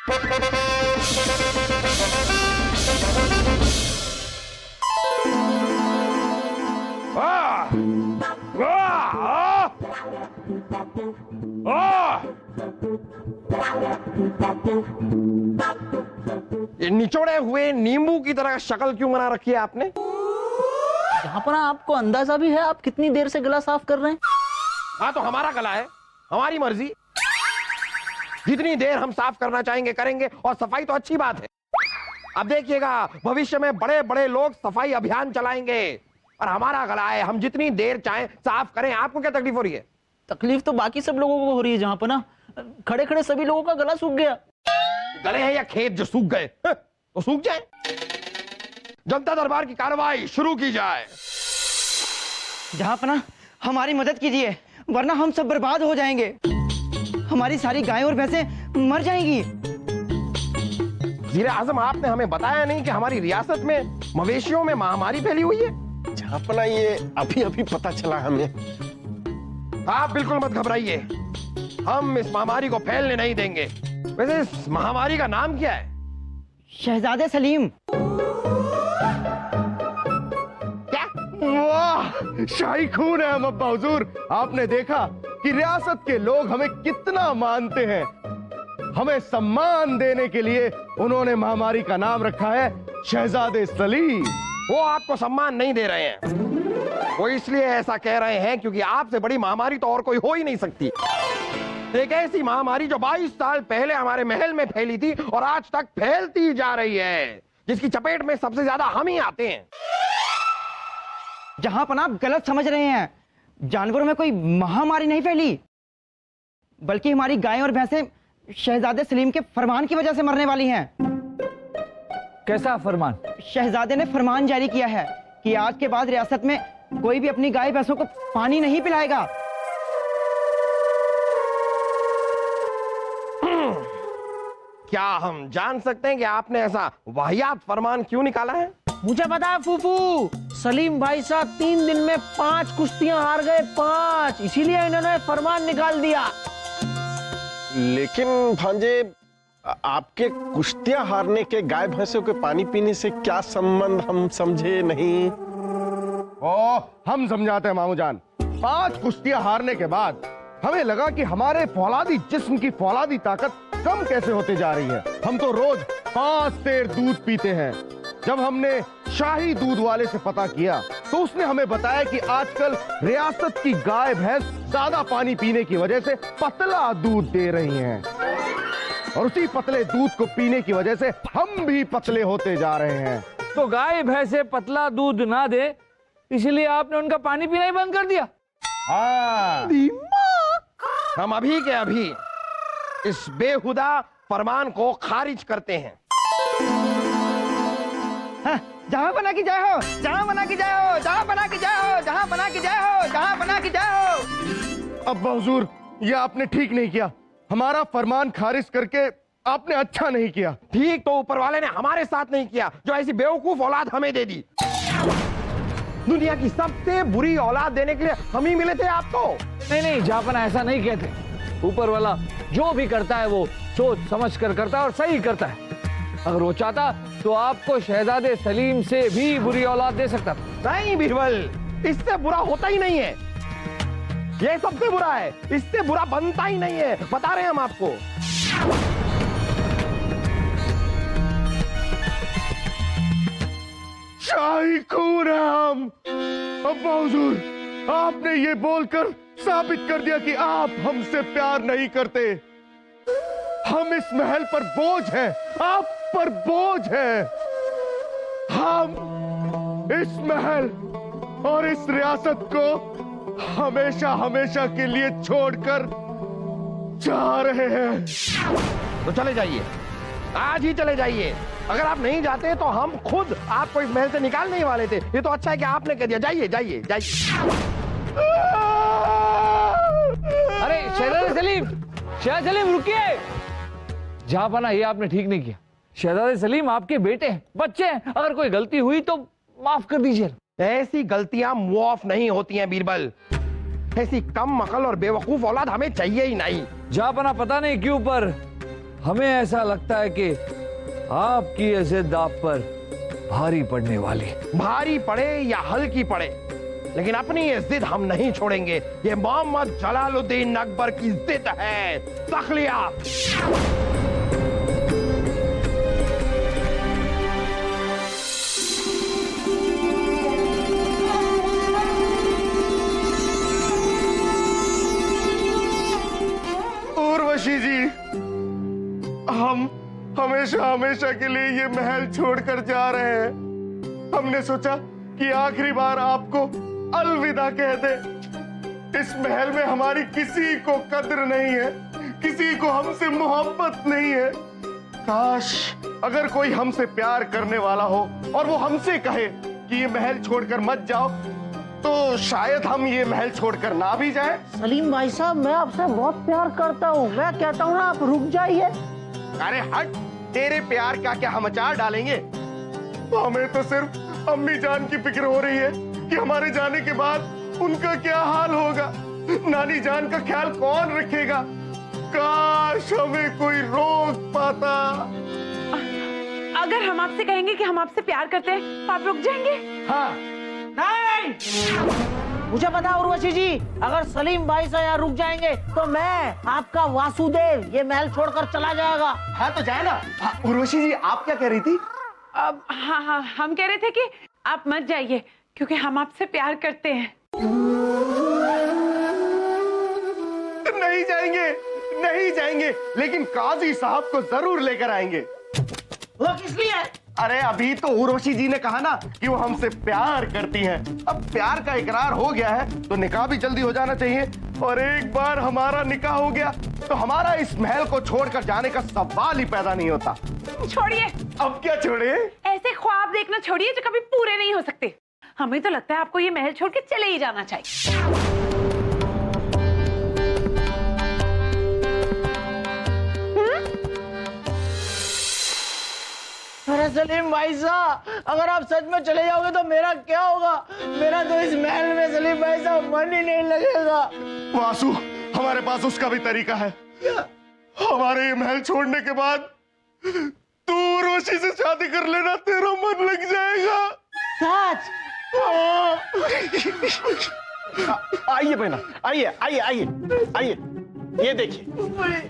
ये निचोड़े हुए नींबू की तरह शक्ल क्यों बना रखी है आपने? यहाँ पर आपको अंदाजा भी है आप कितनी देर से गला साफ कर रहे हैं? हाँ तो हमारा गला है, हमारी मर्जी, जितनी देर हम साफ करना चाहेंगे करेंगे, और सफाई तो अच्छी बात है। अब देखिएगा भविष्य में बड़े बड़े लोग सफाई अभियान चलाएंगे, और हमारा गला है, हम जितनी देर चाहें साफ करें। आपको क्या तकलीफ हो रही है? तकलीफ तो बाकी सब लोगों को हो रही है, जहाँ पर ना खड़े खड़े सभी लोगों का गला सूख गया। गले हैं या खेत जो सूख गए? तो सूख जाए। जनता दरबार की कार्रवाई शुरू की जाए। जहाँ पना हमारी मदद कीजिए, वरना हम सब बर्बाद हो जाएंगे। हमारी सारी गायें और भैंसें मर जाएंगी। वज़ीर आज़म, आपने हमें बताया नहीं कि हमारी रियासत में मवेशियों में महामारी फैली हुई है? झापना ये अभी अभी पता चला हमें। आप बिल्कुल मत घबराइए, हम इस महामारी को फैलने नहीं देंगे। वैसे इस महामारी का नाम क्या है? शहजादे सलीम। क्या? वाह, शाही खून है हम अब्बा हुजूर। आपने देखा कि रियासत के लोग हमें कितना मानते हैं। हमें सम्मान देने के लिए उन्होंने महामारी का नाम रखा है शहजादे सलीम। वो आपको सम्मान नहीं दे रहे हैं, वो इसलिए ऐसा कह रहे हैं क्योंकि आपसे बड़ी महामारी तो और कोई हो ही नहीं सकती। एक ऐसी महामारी जो 22 साल पहले हमारे महल में फैली थी और आज तक फैलती जा रही है, जिसकी चपेट में सबसे ज्यादा हम ही आते हैं। जहां पर आप गलत समझ रहे हैं, जानवरों में कोई महामारी नहीं फैली, बल्कि हमारी गायें और भैंसें शहजादे सलीम के फरमान की वजह से मरने वाली हैं। कैसा फरमान? शहजादे ने फरमान जारी किया है कि आज के बाद रियासत में कोई भी अपनी गाय भैंसों को पानी नहीं पिलाएगा। क्या हम जान सकते हैं कि आपने ऐसा वाहियात फरमान क्यों निकाला है? मुझे पता है फूफू, सलीम भाई साहब 3 दिन में 5 कुश्तियां हार गए, 5, इसीलिए इन्होंने फरमान निकाल दिया। लेकिन भांजे, आपके कुश्तियां हारने के गाय भैंसों के पानी पीने से क्या संबंध, हम समझे नहीं। हम समझाते हैं मामू जान। 5 कुश्तियां हारने के बाद हमें लगा कि हमारे फौलादी जिस्म की फौलादी ताकत कम कैसे होते जा रही है। हम तो रोज 5 सेर दूध पीते हैं। जब हमने शाही दूध वाले से पता किया तो उसने हमें बताया कि आजकल रियासत की गाय भैंस ज्यादा पानी पीने की वजह से पतला दूध दे रही हैं, और उसी पतले दूध को पीने की वजह से हम भी पतले होते जा रहे हैं। तो गाय भैंसे पतला दूध ना दे, इसलिए आपने उनका पानी पीना ही बंद कर दिया। हाँ, हम अभी के अभी इस बेहुदा फरमान को खारिज करते हैं। हाँ, जहां बना की जय हो, जहां बना की जय हो, जहां बना की जय हो, जहां बना की जय हो, जहां बना की जय हो। अब्बा हुजूर, ये आपने ठीक नहीं किया। हमारा फरमान खारिज करके आपने अच्छा नहीं किया। ठीक तो ऊपर वाले ने हमारे साथ नहीं किया, जो ऐसी बेवकूफ औलाद हमें दे दी। दुनिया की सबसे बुरी औलाद देने के लिए हम ही मिले थे आपको। नहीं, जापना ऐसा नहीं कहते। ऊपर वाला जो भी करता है वो सोच समझ कर करता है और सही करता है। अगर वो चाहता तो आपको शहजादे सलीम से भी बुरी औलाद दे सकता था। नहीं बीरबल, इससे बुरा होता ही नहीं है, ये सबसे बुरा है, इससे बुरा बनता ही नहीं है, बता रहे हैं हम आपको। शाही खून है हम। अब्बा हुजूर, आपने ये बोलकर साबित कर दिया कि आप हमसे प्यार नहीं करते। हम इस महल पर बोझ हैं, आप पर बोझ है। हम इस महल और इस रियासत को हमेशा हमेशा के लिए छोड़कर जा रहे हैं। तो चले जाइए, आज ही चले जाइए। अगर आप नहीं जाते तो हम खुद आपको इस महल से निकालने ही वाले थे। ये तो अच्छा है कि आपने कह दिया। जाइए जाइए जाइए। अरे शहजादे सलीम, शहजादे सलीम रुकिए। जहापना, ये आपने ठीक नहीं किया। शहजादे सलीम आपके बेटे हैं, बच्चे हैं। अगर कोई गलती हुई तो माफ कर दीजिए। ऐसी गलतियां मुआफ नहीं होती हैं बीरबल। ऐसी कम अकल और बेवकूफ औलाद हमें चाहिए ही नहीं। जहापना, पता नहीं क्यों पर हमें ऐसा लगता है कि आपकी इज्जत आप पर भारी पड़ने वाली। भारी पड़े या हल्की पड़े, लेकिन अपनी ये जिद हम नहीं छोड़ेंगे। ये मोहम्मद जलालुद्दीन अकबर की जिद है। तखलिया। उर्वशी जी, हम हमेशा हमेशा के लिए ये महल छोड़कर जा रहे हैं। हमने सोचा कि आखिरी बार आपको अलविदा कह दे। इस महल में हमारी किसी को कद्र नहीं है, किसी को हमसे मोहब्बत नहीं है। काश अगर कोई हमसे प्यार करने वाला हो और वो हमसे कहे कि ये महल छोड़कर मत जाओ, तो शायद हम ये महल छोड़कर ना भी जाएं। सलीम भाई साहब, मैं आपसे बहुत प्यार करता हूँ। मैं कहता हूँ ना, आप रुक जाइए। अरे हट, तेरे प्यार का क्या हम अचार डालेंगे? हमें तो सिर्फ अम्मी जान की फिक्र हो रही है कि हमारे जाने के बाद उनका क्या हाल होगा। नानी जान का ख्याल कौन रखेगा? काश हमें कोई रोक पाता। अगर हम आपसे कहेंगे कि हम आपसे प्यार करते हैं तो आप रुक जाएंगे? हाँ। नहीं, मुझे पता उर्वशी जी, अगर सलीम भाई साहब यहाँ रुक जाएंगे तो मैं, आपका वासुदेव, ये महल छोड़कर चला जाएगा। हाँ तो जाए ना। हाँ, उर्वशी जी, आप क्या कह रही थी? अब हाँ, हम कह रहे थे कि आप मत जाइए क्योंकि हम आपसे प्यार करते हैं। नहीं जाएंगे, नहीं जाएंगे, लेकिन काजी साहब को जरूर लेकर आएंगे। वो किस लिए? अरे अभी तो उर्वशी जी ने कहा ना कि वो हमसे प्यार करती हैं। अब प्यार का इकरार हो गया है तो निकाह भी जल्दी हो जाना चाहिए। और एक बार हमारा निकाह हो गया तो हमारा इस महल को छोड़कर जाने का सवाल ही पैदा नहीं होता। छोड़िए। अब क्या छोड़े? ऐसे ख्वाब देखना छोड़िए जो कभी पूरे नहीं हो सकते। हमें तो लगता है आपको ये महल छोड़ के चले ही जाना चाहिए। अरे सलीम भाई साहब, अगर आप सच में चले जाओगे तो मेरा क्या होगा? मेरा तो इस महल में सलीम भाई साहब मन ही नहीं लगेगा। वासु, हमारे पास उसका भी तरीका है। हमारे ये महल छोड़ने के बाद तू उर्वशी से शादी कर लेना, तेरा मन लग जाएगा। सच? आइए बहना, आइए आइए आइए आइए।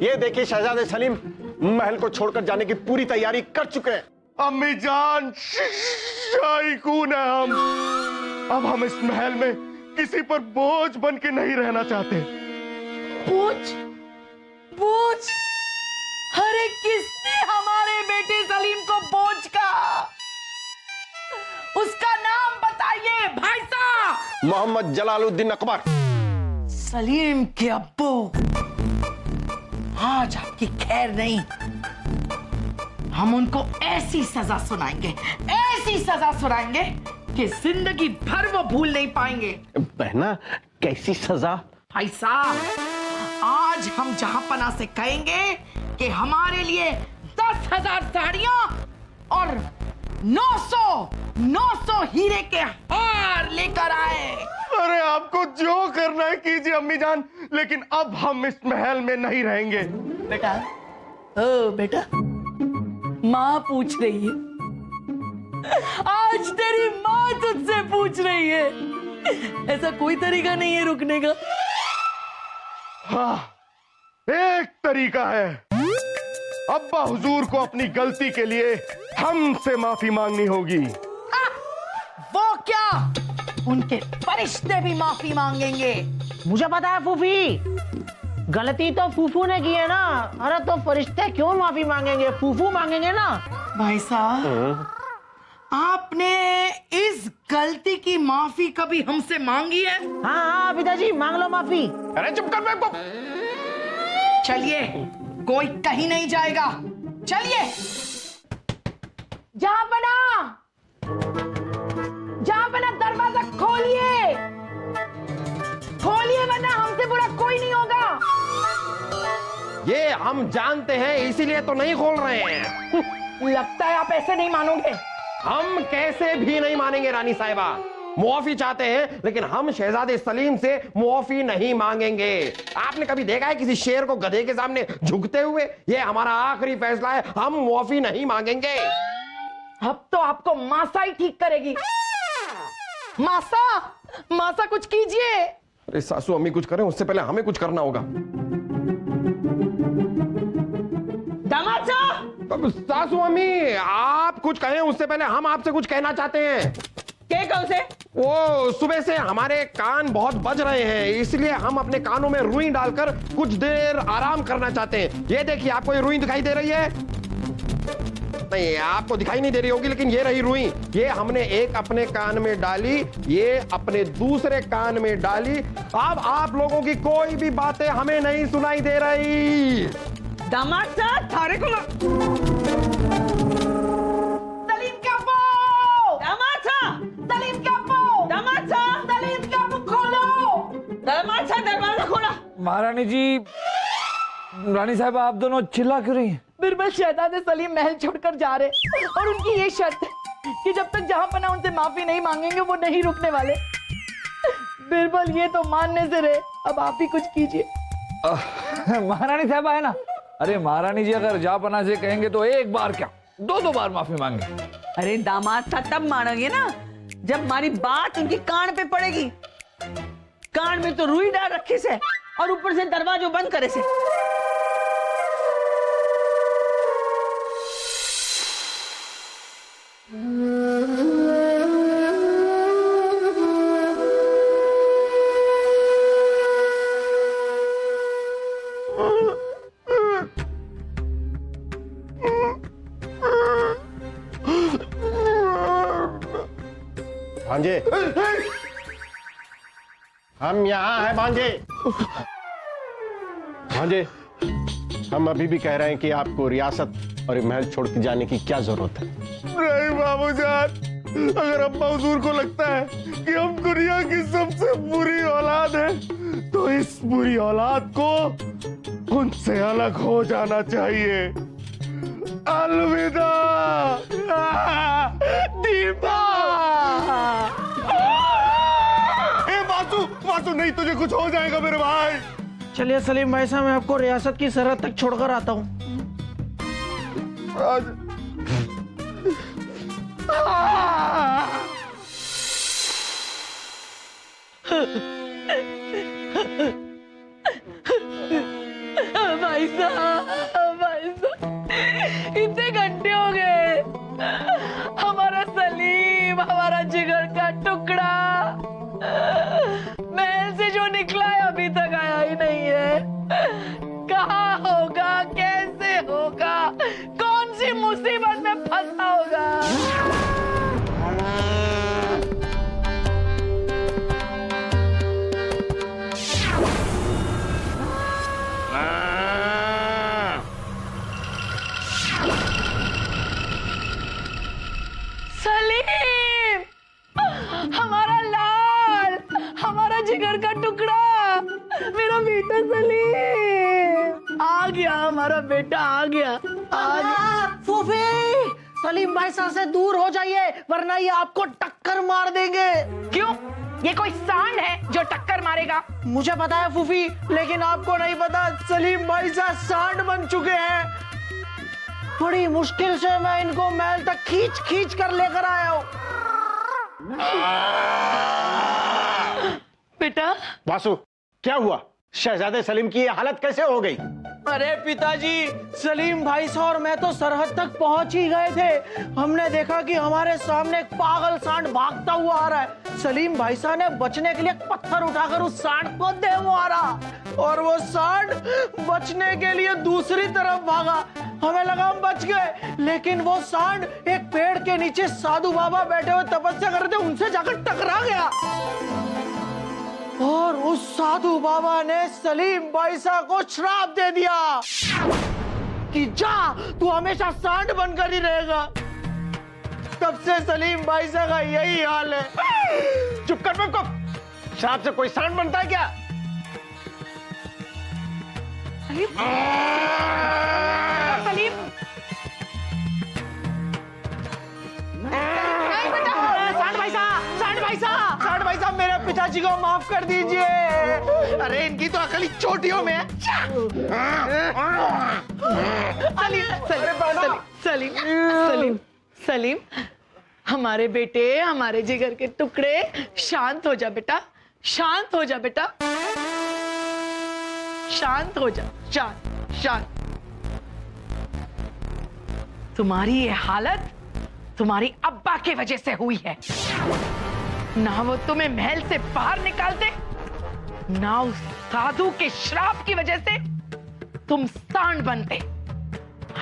ये देखिए शहजादे सलीम महल को छोड़कर जाने की पूरी तैयारी कर चुके हैं। अम्मी जान, शाईकून है हम। अब हम इस महल में किसी पर बोझ बन के नहीं रहना चाहते। बोझ? बोझ? अरे किसने हमारे बेटे सलीम को बोझ कहा? उसका नाम बताइए भाई साहब। मोहम्मद जलालुद्दीन अकबर। सलीम के अब्बू, आज आपकी खैर नहीं। हम उनको ऐसी सजा सुनाएंगे, ऐसी सजा सुनाएंगे कि जिंदगी भर वो भूल नहीं पाएंगे। बहना, कैसी सजा? भाई साहब, आज हम जहांपना से कहेंगे कि हमारे लिए 10,000 साड़ियां और 900 हीरे के हार लेकर आए। अरे आपको जो करना है कीजिए अम्मी जान, लेकिन अब हम इस महल में नहीं रहेंगे। बेटा, ओ बेटा, माँ पूछ रही है। आज तेरी माँ तुझसे पूछ रही है। ऐसा कोई तरीका नहीं है रुकने का। हाँ, एक तरीका है। अब्बा हुजूर को अपनी गलती के लिए हमसे माफी मांगनी होगी। वो क्या, उनके फरिश्ते भी माफी मांगेंगे। मुझे पता है फूफी, गलती तो फूफू ने की है ना। अरे तो फरिश्ते क्यों माफी मांगेंगे? फूफू मांगेंगे ना। भाई साहब, आपने इस गलती की माफी कभी हमसे मांगी है? हाँ पिताजी, मांग लो माफी। अरे चुप कर बेवकूफ। चलिए, कोई कहीं नहीं जाएगा। चलिए। जहां बना दरवाजा खोलिए, खोलिए वरना हमसे बुरा कोई नहीं होगा। ये हम जानते हैं, इसीलिए तो नहीं खोल रहे हैं। लगता है आप ऐसे नहीं मानोगे। हम कैसे भी नहीं मानेंगे रानी साहिबा। मुआफी चाहते हैं, लेकिन हम शहजादे सलीम से मुआफी नहीं मांगेंगे। आपने कभी देखा है किसी शेर को गधे के सामने झुकते हुए? ये हमारा आखिरी फैसला है, हम मुआफी नहीं मांगेंगे। अब तो आपको मासा ही ठीक करेगी। मासा, मासा कुछ कीजिए। अरे सासू अम्मी कुछ करें उससे पहले हमें कुछ करना होगा। दामाद साहब, अब सासू अम्मी आप कुछ कहें उससे पहले हम आपसे कुछ कहना चाहते हैं। क्या कहो से? वो सुबह से हमारे कान बहुत बज रहे हैं, इसलिए हम अपने कानों में रुई डालकर कुछ देर आराम करना चाहते हैं। ये देखिए, आपको ये रुई दिखाई दे रही है? नहीं, आपको दिखाई नहीं दे रही होगी, लेकिन ये रही रुई। ये हमने एक अपने कान में डाली, ये अपने दूसरे कान में डाली। अब आप लोगों की कोई भी बातें हमें नहीं सुनाई दे रही। दामाद साहब, थारे को सलीम क्या पो? दामाद साहब, सलीम क्या पो? दामाद साहब, सलीम क्या पो? खोलो दामाद साहब, दरवाजा खोला। महारानी जी, रानी साहब आप दोनों चिल्ला क्यों रही हैं? बिरबल शहजादे सलीम महल छोड़कर जा रहे और उनकी ये शर्त है कि जब तक जहां पना उनसे माफी नहीं मांगेंगे वो नहीं रुकने वाले। बिरबल ये तो मानने से रहे, अब आप ही कुछ कीजिए। महारानी साहब है ना, अरे महारानी जी अगर जापना से कहेंगे तो एक बार क्या 2-2 बार माफी मांगे। अरे दामाद साहब तब मानोगे ना जब हमारी बात उनकी कान पे पड़ेगी। कान में तो रुई डाल रखी से और ऊपर से दरवाजा बंद करे से। भांजे, हम यहाँ हैं भांजे। भांजे, हम अभी भी कह रहे हैं कि आपको रियासत और महल छोड़ के जाने की क्या जरूरत है? नहीं बाबूजान, अगर अब्बा हुजूर को लगता है कि हम दुनिया की सबसे बुरी औलाद है, तो इस बुरी औलाद को उनसे अलग हो जाना चाहिए। अलविदा दीपा। ए वासु, वासु नहीं, तुझे कुछ हो जाएगा मेरे भाई। चलिए सलीम भाई साहब, मैं आपको रियासत की सरहद तक छोड़कर आता हूँ। भाई साहब, इतने घंटे हो गए, हमारा सलीम, हमारा जिगर का टुकड़ा महल से जो निकला है अभी तक आया ही नहीं है। कहाँ होगा, कैसे होगा, कौन सी मुसीबत में फंसा होगा? सलीम, हमारा लाल, हमारा जिगर का टुकड़ा, मेरा बेटा सलीम आ गया। हमारा बेटा आ गया। फूफी, सलीम भाई साहब से दूर हो जाइए वरना ये आपको टक्कर मार देंगे। क्यों? ये कोई सांड है जो टक्कर मारेगा? मुझे पता है फूफी, लेकिन आपको नहीं पता सलीम भाई साहब सांड बन चुके हैं। बड़ी मुश्किल से मैं इनको महल तक खींच खींच कर लेकर आया हूँ। बेटा, वासु, क्या हुआ? शहजादे सलीम की ये हालत कैसे हो गई? अरे पिताजी, सलीम भाई साहब और मैं तो सरहद तक पहुंच ही गए थे। हमने देखा कि हमारे सामने एक पागल सांड भागता हुआ आ रहा है। सलीम भाई साहब ने बचने के लिए एक पत्थर उठाकर उस सांड को दे मारा और वो सांड बचने के लिए दूसरी तरफ भागा। हमें लगा हम बच गए, लेकिन वो सांड एक पेड़ के नीचे साधु बाबा बैठे हुए तपस्या कर रहे थे, उनसे जाकर टकरा गया और उस साधु बाबा ने सलीम भाई साहब को श्राप दे दिया कि जा, तू हमेशा सांड बनकर ही रहेगा। तब से सलीम भाई साहब का यही हाल है। चुप कर बेवकूफ, श्राप से कोई सांड बनता है क्या? सलीम, सलीम, नहीं बेटा, सांड भाई साहब, सांड भाई साहब। चाची को माफ कर दीजिए। अरे इनकी तो अकल ही चोटियों में है। सलीम सलीम, हमारे बेटे, हमारे जिगर के टुकड़े, शांत हो जा बेटा, शांत हो जा बेटा, शांत हो जा, शांत शांत। तुम्हारी ये हालत तुम्हारी अब्बा की वजह से हुई है। ना वो तुम्हें महल से बाहर निकालते, ना उस साधु के श्राप की वजह से तुम सांड बनते।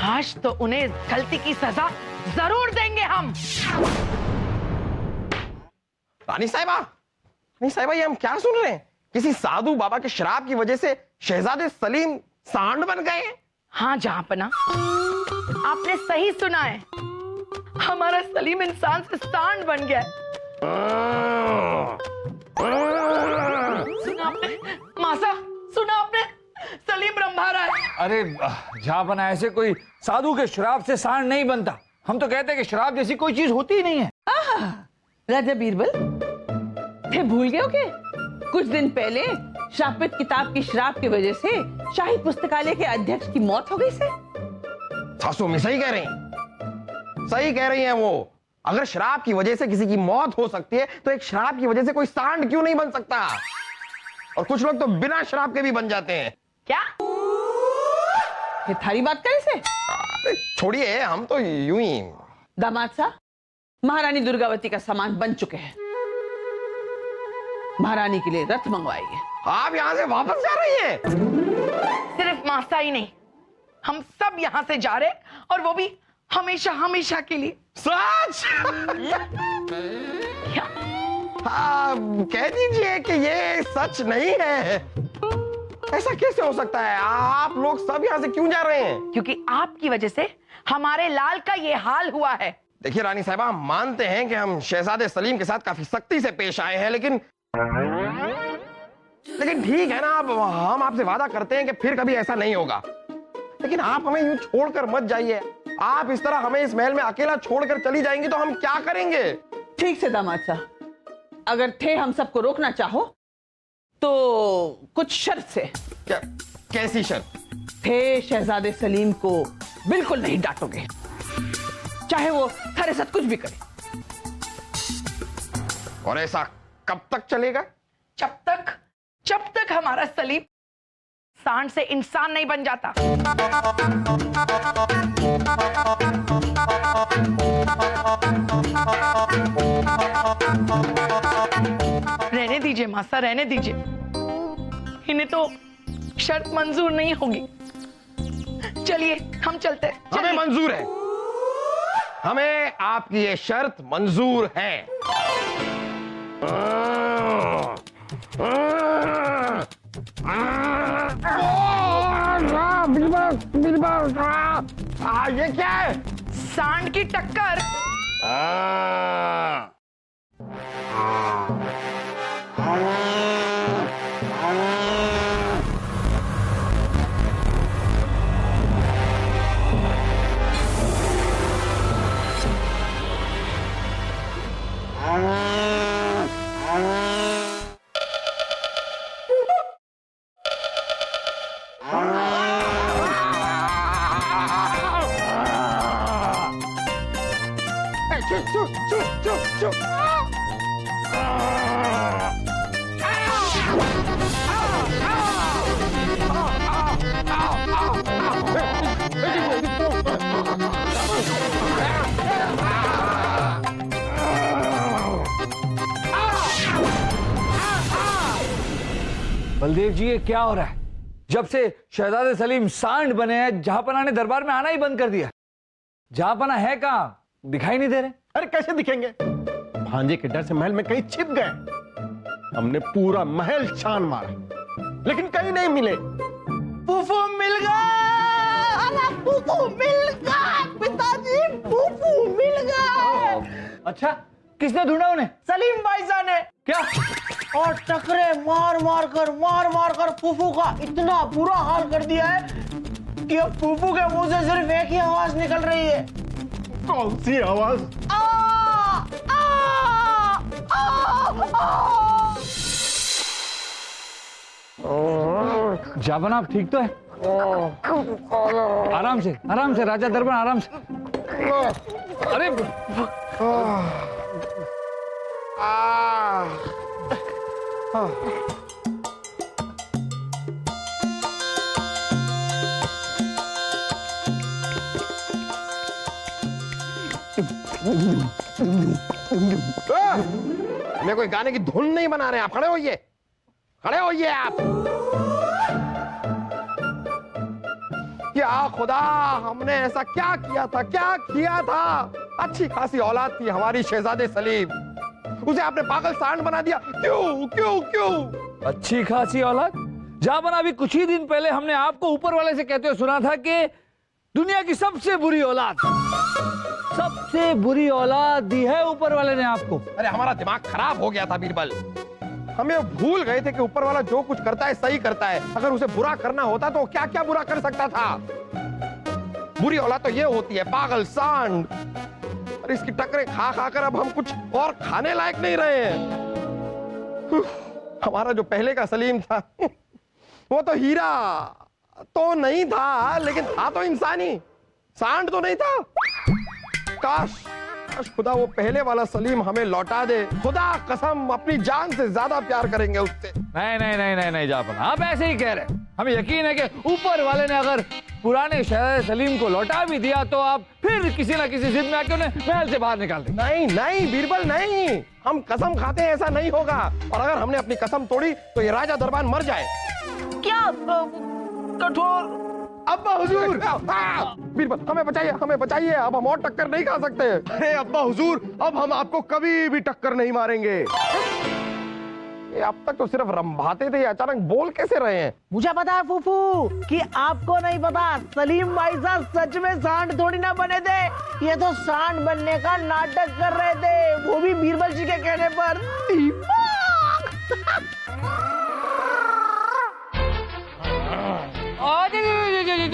आज तो उन्हें इस गलती की सजा जरूर देंगे हम। रानी साहिबा, ये हम क्या सुन रहे हैं? किसी साधु बाबा के श्राप की वजह से शहजादे सलीम सांड बन गए? हाँ जहांपना, आपने सही सुना है। हमारा सलीम इंसान से सांड बन गया है। सुना आपने मासा, सुना आपने? सलीम रंभा रहा है। अरे जहापना, ऐसे कोई साधु के श्राप से सांड नहीं बनता। हम तो कहते हैं कि श्राप जैसी कोई चीज होती ही नहीं है। राजा बीरबल, थे भूल गए हो कि कुछ दिन पहले श्रापित किताब की श्राप की वजह से शाही पुस्तकालय के अध्यक्ष की मौत हो गई से? सासू में सही कह रही हैं वो। अगर श्राप की वजह से किसी की मौत हो सकती है तो एक श्राप की वजह से कोई सांड क्यों नहीं बन सकता? और कुछ लोग तो बिना श्राप के भी बन जाते हैं। क्या ये थारी बात करे से? अरे छोड़िए, हम तो यूं ही। दामाद साहब, महारानी दुर्गावती का सामान बन चुके हैं। महारानी के लिए रथ मंगवाइए। आप यहां से वापस जा रही हैं? सिर्फ मासा ही नहीं, हम सब यहाँ से जा रहे, और वो भी हमेशा हमेशा के लिए। सच? क्या? हाँ, कह दीजिए कि ये सच नहीं है। ऐसा कैसे हो सकता है? आप लोग सब यहाँ से क्यों जा रहे हैं? क्योंकि आपकी वजह से हमारे लाल का ये हाल हुआ है। देखिए रानी साहिबा, हम मानते हैं कि हम शहजादे सलीम के साथ काफी सख्ती से पेश आए हैं, लेकिन ठीक है ना, अब हम आपसे वादा करते हैं कि फिर कभी ऐसा नहीं होगा। लेकिन आप हमें यूं छोड़कर मत जाइए। आप इस तरह हमें इस महल में अकेला छोड़कर चली जाएंगी तो हम क्या करेंगे? ठीक से दामाद साहब, अगर थे हम सबको रोकना चाहो तो कुछ शर्त से। क्या? कैसी शर्त? थे शहजादे सलीम को बिल्कुल नहीं डांटोगे, चाहे वो थारे साथ कुछ भी करे। और ऐसा कब तक चलेगा? जब तक हमारा सलीम सांड से इंसान नहीं बन जाता। रहने दीजिए मासा, रहने दीजिए। इन्हें तो शर्त मंजूर नहीं होगी। चलिए हम चलते हैं। हमें मंजूर है, हमें आपकी ये शर्त मंजूर है। ये क्या है? सांड की टक्कर। बलदेव जी, ये क्या हो रहा है? जब से शहजादे सलीम सांड बने हैं, जहांपना ने दरबार में आना ही बंद कर दिया। जहांपना है कहां? दिखाई नहीं दे रहे। अरे कैसे दिखेंगे? भांजे के डर से महल में कहीं छिप गए। हमने पूरा महल छान मारा, लेकिन कहीं नहीं मिले। फूफू मिल गए, फूफू मिल गए, पिताजी फूफू मिल गए। अच्छा, किसने ढूंढा उन्हें? सलीम भाईजान ने। क्या? और टकरे मार मार कर फूफू का इतना बुरा हाल कर दिया है कि अब फूफू के मुंह से सिर्फ एक ही आवाज निकल रही है। कौन सी आवाज? आ, आ, आ, आ, आ। जाबना आप ठीक तो है? आराम से राजा दरबान, आराम से। अरे मैं कोई गाने की धुन नहीं बना रहे, आप खड़े होइए, खड़े होइए आप। क्या खुदा, हमने ऐसा क्या किया था, क्या किया था? अच्छी खासी औलाद थी हमारी शहजादे सलीम, उसे आपने पागल सांड बना दिया। क्यों क्यों क्यों? अच्छी खासी औलाद? जाबना अभी कुछ ही दिन पहले हमने आपको ऊपर वाले से कहते हुए सुना था कि दुनिया की सबसे बुरी औलाद दी है ऊपर वाले ने आपको। अरे हमारा दिमाग खराब हो गया था बीरबल, हमें भूल गए थे कि ऊपर वाला जो कुछ करता है सही करता है। अगर उसे बुरा करना होता तो क्या क्या बुरा कर सकता था। बुरी औलाद तो ये होती है, पागल सांड। और इसकी टकरे खा खा कर अब हम कुछ और खाने लायक नहीं रहे हैं। हमारा जो पहले का सलीम था वो तो हीरा तो नहीं था, लेकिन था तो इंसानी, सांड तो नहीं था। काश खुदा वो पहले वाला सलीम हमें लौटा दे। खुदा कसम अपनी जान से ज्यादा प्यार करेंगे उससे। नहीं जाबना, आप ऐसे ही कह रहे हैं। हमें यकीन है कि ऊपर वाले ने अगर पुराने शहजादे सलीम को लौटा भी दिया तो आप फिर किसी ना किसी जिद में आके उन्हें महल से बाहर निकाल देंगे। नहीं बीरबल नहीं, हम कसम खाते हैं ऐसा नहीं होगा। और अगर हमने अपनी कसम तोड़ी तो ये राजा दरबान मर जाए। क्या कठोर? अब्बा हुजूर, बीरबल हमें बचाइए, अब हम और टक्कर नहीं खा सकते। अरे अब्बा हुजूर, अब हम आपको कभी भी टक्कर नहीं मारेंगे। ये अब तक तो सिर्फ रंभाते थे, अचानक बोल कैसे रहे हैं? मुझे पता है फूफू कि आपको नहीं पता, सलीम भाई साहब सच में सांड थोड़ी ना बने थे, ये तो सांड बनने का नाटक कर रहे थे, वो भी बीरबल जी के कहने पर।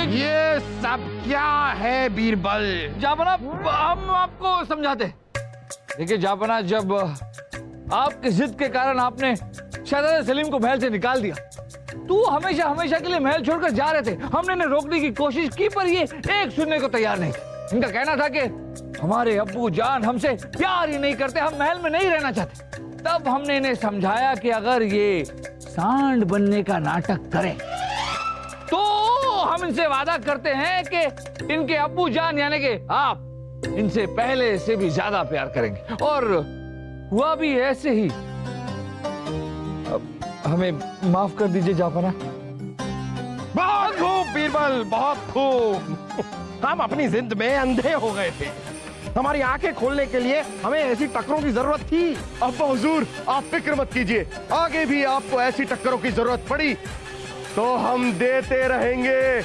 ये सब क्या है बीरबल? जाबना हम आपको समझाते। देखिए जाबना, जब आपकी जिद के कारण आपने शहजादे सलीम को महल से निकाल दिया तो हमेशा के लिए महल छोड़कर जा रहे थे। हमने इन्हें रोकने की कोशिश की पर ये एक सुनने को तैयार नहीं थे। इनका कहना था कि हमारे अब्बू जान हमसे प्यार ही नहीं करते, हम महल में नहीं रहना चाहते। तब हमने इन्हें समझाया कि अगर ये सांड बनने का नाटक करें तो हम इनसे वादा करते हैं कि इनके अब्बू जान यानी कि आप इनसे पहले से भी ज्यादा प्यार करेंगे। और हुआ भी ऐसे ही। हमें माफ कर दीजिए जाफना। बहुत खूब बीरबल, बहुत खूब। हम अपनी जिद में अंधे हो गए थे, हमारी आंखें खोलने के लिए हमें ऐसी टक्करों की जरूरत थी। अब्बा हुजूर, आप फिक्र मत कीजिए, आगे भी आपको ऐसी टक्करों की जरूरत पड़ी तो हम देते रहेंगे।